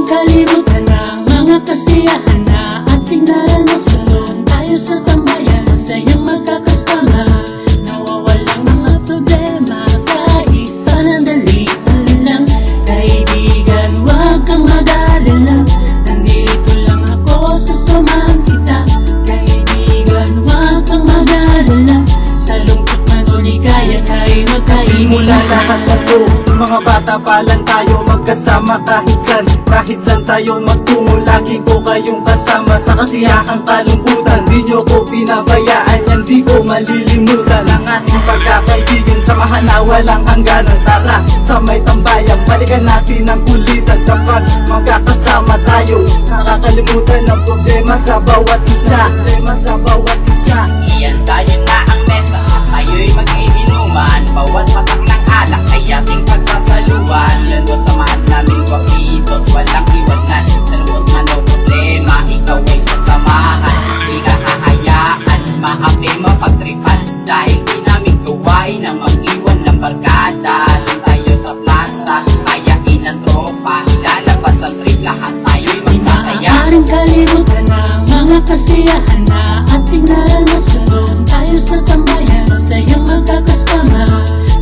kalimutan ng mga kasiyahan na ating naranasan. Tayo sa tambayan, masayang magkakasama. Nawawalang mga problema kahit panandalian lang. Kaibigan, huwag kang mag-alala, nandito lang ako, sasamahan kita. Kaibigan, huwag kang mag-alala, sa lungkot man o ligaya tayo magkaibigan. Simula lahat na to, mga bata pa lang tayo magkasama kahit san tayo magtungo, lagi ko kayong kasama. Sa kasiyahang kalungkutan, di nyo ko pinabayaan yan, di ko malilimutan ang ating pagkakaibigan. Samahan na walang hangganan, tara sa may tambayan, balikan natin ang kulitan. Kapag magkakasama tayo, nakakalimutan ang problema sa bawat isa. Iyan tayo na ang mesa, tayo'y mag-iinuman. Bawat patak ng alak ay ating pagsasaluhan. Lalo samahan namin guwapitos, walang iwanan. Sa lungkot man o problema, ikaw ay sasamahan. Di ka hahayaan, maapi mapagtripan. Dahil di namin gawain na mag-iwan ng barkada. Doon tayo sa plaza, kayain ang tropa. Ilalabas ang trip, lahat tayo'y magsasaya. Maaaring kalimutan ng mga kasiyahan na ating naranasan. Tayo sa tambayan, masayang magkakasama.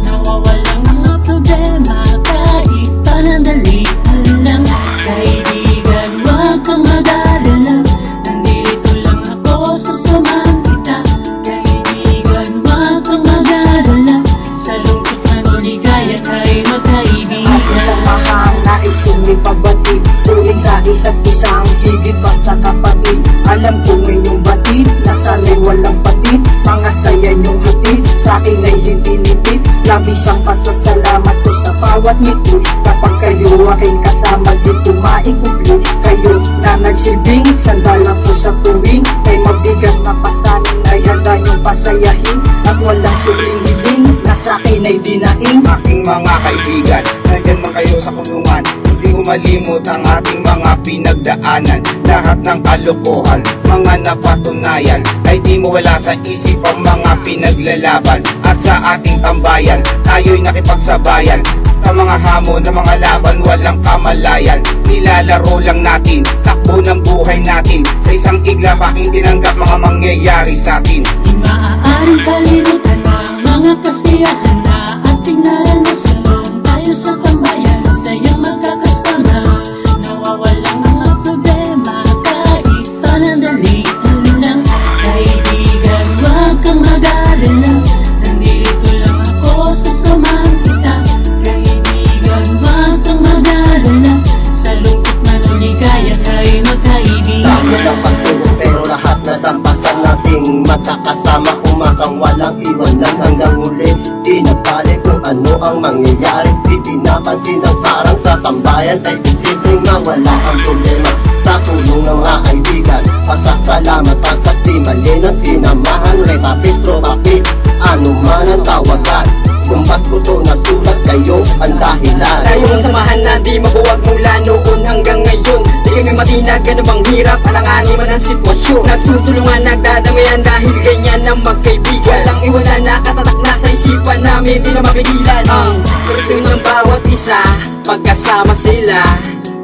Nawawalang mga problema kahit panandalian lang. Kaibigan, huwag kang mag-alala, nandito lang ako, sasamahan kita. Kaibigan, huwag kang mag-alala, sa lungkot man o ligaya tayo magkaibigan. Ating samahang nais kong ipabati, tuwing sa isa't isang higit pa sa kapatid. Alam kong inyong batid, nasanay walang patid. Mga saya niyong hatid, sa akin ay hindi nipid. Labis ang pasasalamat ko sa bawat ngiti. Kapag kayo aking kasama dito maikubli, kayo na nagsilbing sandala ko sa tuwing. May mabigat na pasanin ay handa niyong pasayahin. At walang suling hiling, na sa akin ay dinaing. Aking mga kaibigan, nandyan man kayo sa kulungan, hindi ko malimot ang ating mga pinagdaanan. Lahat ng kalokohan, mga napatunayan, ay di mo wala sa isip ang mga pinaglalaban. At sa ating tambayan, tayo'y nakipagsabayan. Sa mga hamon ng mga laban, walang kamalayan. Nilalaro lang natin, takbo ng buhay natin. Sa isang igla, baking tinanggap mga mangyayari sa atin. Di maaaring kalimutan ng mga kasiyahan na ating naranasan. Tayo sa tambayan, masayang magkakasama. Nawawalang mga problema kahit panandalian lang. Kaibigan, huwag kang mag-alala, nandito lang ako, sasamahan kita. Kaibigan, huwag kang mag-alala, sa lungkot man o ligaya tayo magkaibigan. Dami ng pagsubok pero lahat natampasan nating magkakasama. Umasang walang iwanan hanggang huli. Di nagpalit kung ano ang mangyayari. Di pinapansin ang parang sa tambayan. Ay posibleng mawala ang problema sa tulong ng mga kaibigan. Pasasalamat pagkat di mali ng sinamahan. Rekapis, tropapis, ano man ang tawagan. Kung ba't ko to nasulat kayo ang dahilan. Tayong samahan na di mabuwag mula noon hanggang ngayon. Di kami matinag, ganun bang hirap, alanganin man ang sitwasyon. Nagtutulungan, nagdadamayan dahil ganyan ang magkaibigan. Walang iwala na katatak na sa isipan namin, di na mapigilan. Ang tuloy ng bawat isa, pagkasama sila,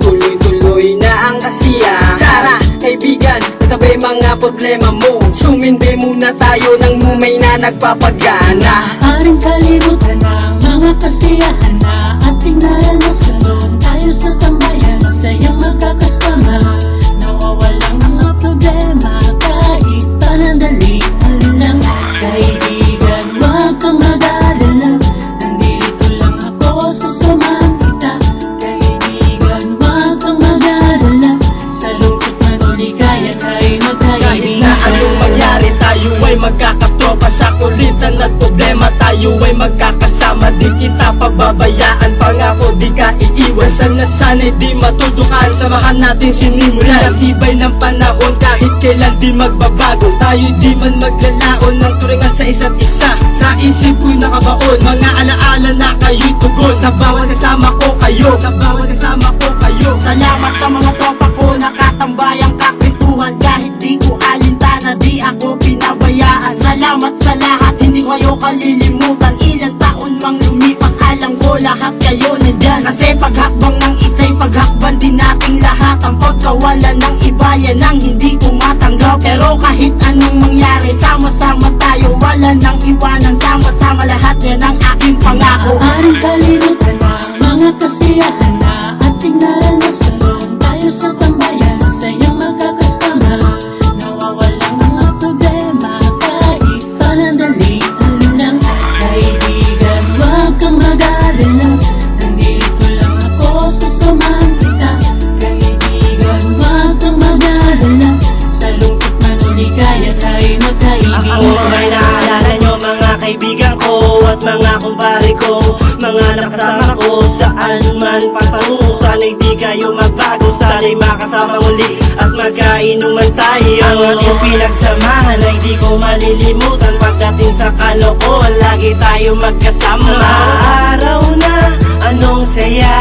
tuloy-tuloy na ang kasiya. Tara, kaibigan, tatabay mga problema mo. Sumindi muna tayo ng mumay na nagpapagana. Maaaring kalimutan ng mga kasiyahan na ating naranasan. Tayo sa tambayan, masayang magkakasama. Nawawalang mga problema kahit panandalian lang. Kaibigan, huwag kang mag-alala, nandito lang ako, sasamahan kita. Kaibigan, huwag kang mag-alala, sa lungkot man o ligaya tayo magkaibigan. Kahit na anong mangyari, tayo ay magkakatropa. Sa kulitan at problema, tayo ay magkakasama. Di kita pababayaan, pangako di ka iiwan. Sana sana'y di matutukan, samahan natin sinimulan. Ang tibay ng panahon, kahit kailan di magbabago. Tayo di man maglalaon ng turingan sa isa't isa. Sa isip ko'y nakabaon, mga alaala na kayo'y tugon. Sa bawat kasama ko kayo, sa bawat kasama ko kayo. Salamat sa mga tropa ko, nakatambayang kakwentuhan. Kahit di ko alintana, di ako pinabayaan. Salamat sa lahat, hindi ko kayo kalilimutan. Ilang taon mang lumipas, alam ko lahat kayo nandyan. Kasi paghakbang ng isa'y paghakban din nating lahat. Kawalan ng iba yan ang hindi ko matanggap. Pero kahit anong mangyari, sama-sama tayo, wala nang iwanan. Sama-sama lahat yan ang aking pangako. Maaaring kalimutan na mga kasiyahan na ating naranasan. Tayo sa tambayan, masayang magkakasama. Nawawalang mga problema kahit panandalian lang. Kaibigan, huwag kang mag-alala. Nandito lang ako, sasamahan kita. Kaibigan, huwag kang mag-alala. Sa lungkot man o ligaya tayo magkaibigan. Ako ay naalala nyo mga kaibigan ko at mga kumpare ko, mga nakasama ko saan man papangu. Sana'y di kayo magbago, sana'y makasama muli at magkainuman tayo. Ang ating pinagsamahan ay di ko malilimutan. Pagdating sa kalokohan, lagi tayo magkasama. Araw na, anong saya,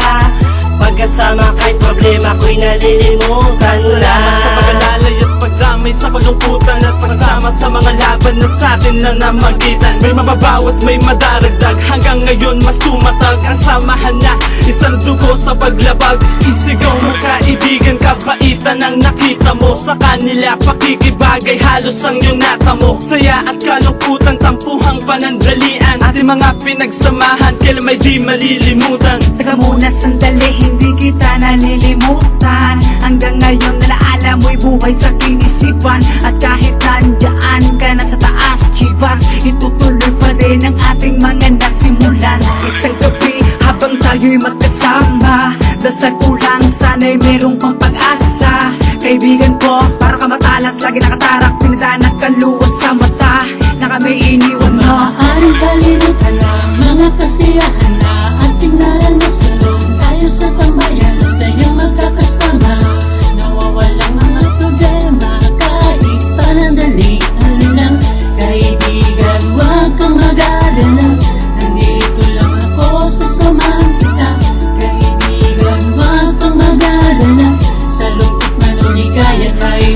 pagkasama kahit problema ko'y nalilimutan na. Sa pag-alalay at pagdamay sa kalungkutan at pagsama sa mga laban na sa atin na namagitan. May mababawas, may madaragdag, hanggang ngayon mas tumatag ang samahan na isang dugo sa paglabag. Isigaw mo kaibigan, kabaitan ang nakita mo sa kanila, pakikibagay halos ang iyong natamo. Saya at kalungkutan, tampuhang panandalian, ating mga pinagsamahan kailan may di malilimutan. Teka muna sandali, hindi kita nalilimutan. Hanggang ngayon nalaala mo'y buhay sa aking isipan. At kahit nandyan ka na sa taas, chivas, itutuloy pa rin ang ating mga nasimulan. Isang gabi habang tayo'y magkasama, dasal ko lang sana'y merong pang pag-asa. Kaibigan ko, para ka matalas, lagi nakatarak, pinadanak ka luwas sa mata na kami iniwan mo. Maaaring kalimutan na mga kasiyahan na ating naranasan. Tayo sa tambayan, masayang magkakasama. Nawawalang mga problema kahit panandalian lang. Kaibigan, huwag kang mag-alala. Nandito lang ako, sasamahan kita. Kaibigan, huwag kang mag-alala. Sa lungkot man o ligaya tayo